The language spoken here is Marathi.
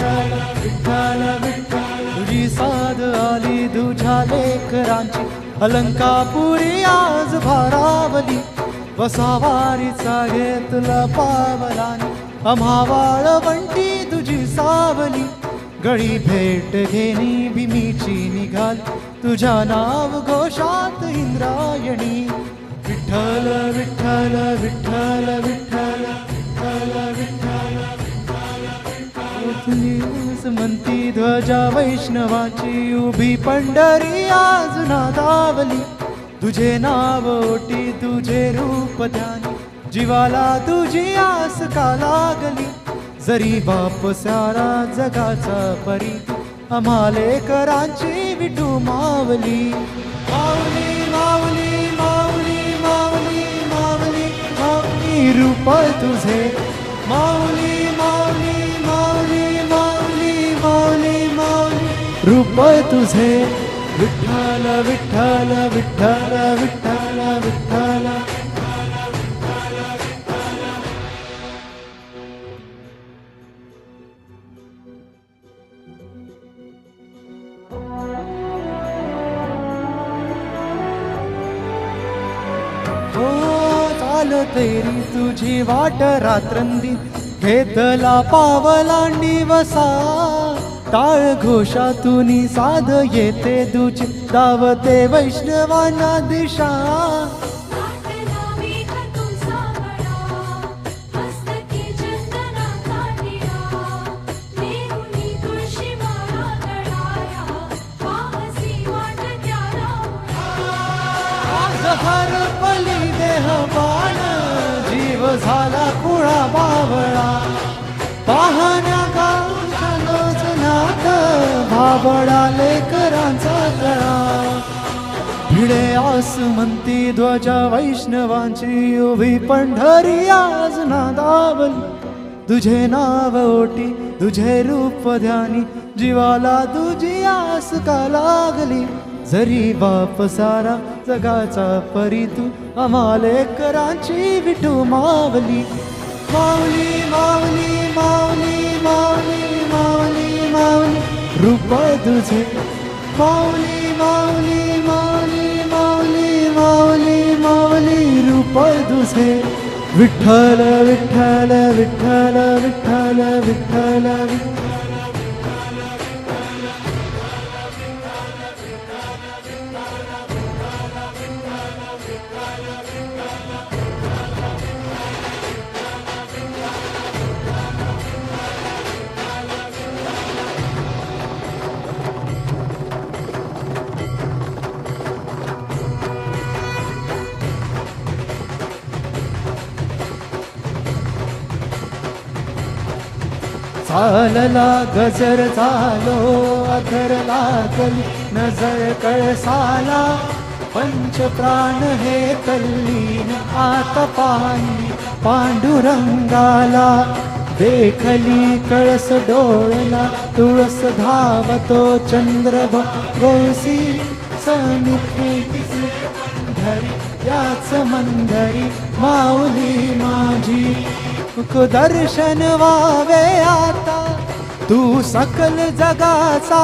विठ्ठल विठ्ठल विठ्ठल तुझी साध आली तुझ्या लेकरांची अलंकापुरी आज भारावली वसावारीचा घेतला पावलानी आम्हा वाळवंटी तुझी सावली गळी भेट घेणी भीमीची निघाली तुझ्या नाव घोषात इंद्रायणी विठ्ठल विठ्ठल विठ्ठल विठ्ठल विठ्ठल विठ्ठल म्हणती ध्वजा वैष्णवाची उभी पंढरी आज नादावली तुझे नाव ओटी तुझे रूप ध्यानी जीवाला तुझी आस का लागली जरी बाप सारा जगाचा परी आम्हा लेकरांची विठू मावली माऊली माऊली माऊली माऊली माऊली माऊली रूप तुझे माऊली माऊली माऊली माऊली माऊली माऊली रूप तुझे विठ्ठल विठ्ठल विठ्ठल विठ्ठल विठ्ठल हो चाल तेरी तुझी वाट रात्रंदिन घेतला पावलांडी वसा टाळ घोषातून साध येते तुझी दावते वैष्णवांना दिशा हरपली देह बाण जीव झाला कुळा बावळा पाहण्या गावच्या लोचनात भाबडा लेकरांचा गळा भिडे आस म्हणती ध्वजा वैष्णवांची उभी पंढरी आज नादावली तुझे नाव ओटी तुझे रूप ध्यानी जीवाला तुझी आस का लागली जरी बाप सारा जगाचा परी तू आम्हा लेकरांची विठू मावली माऊली माऊली माऊली माऊली माऊली माऊली रूप तुझे माऊली माऊली माऊली माऊली माऊली माऊली रूप तुझे विठ्ठल विठ्ठल विठ्ठल विठ्ठल विठ्ठल विठ्ठल चालला गजर झालो अधरला गली नजर कळसाला पंचप्राण हे तल्लीन आता पाणी पांडुरंगाला देखली कळस डोळला तुळस धावतो चंद्र गोसी समिती धरी याच मंदरी माऊली माझी सुख दर्शन व्हावे आता तू सकल जगाचा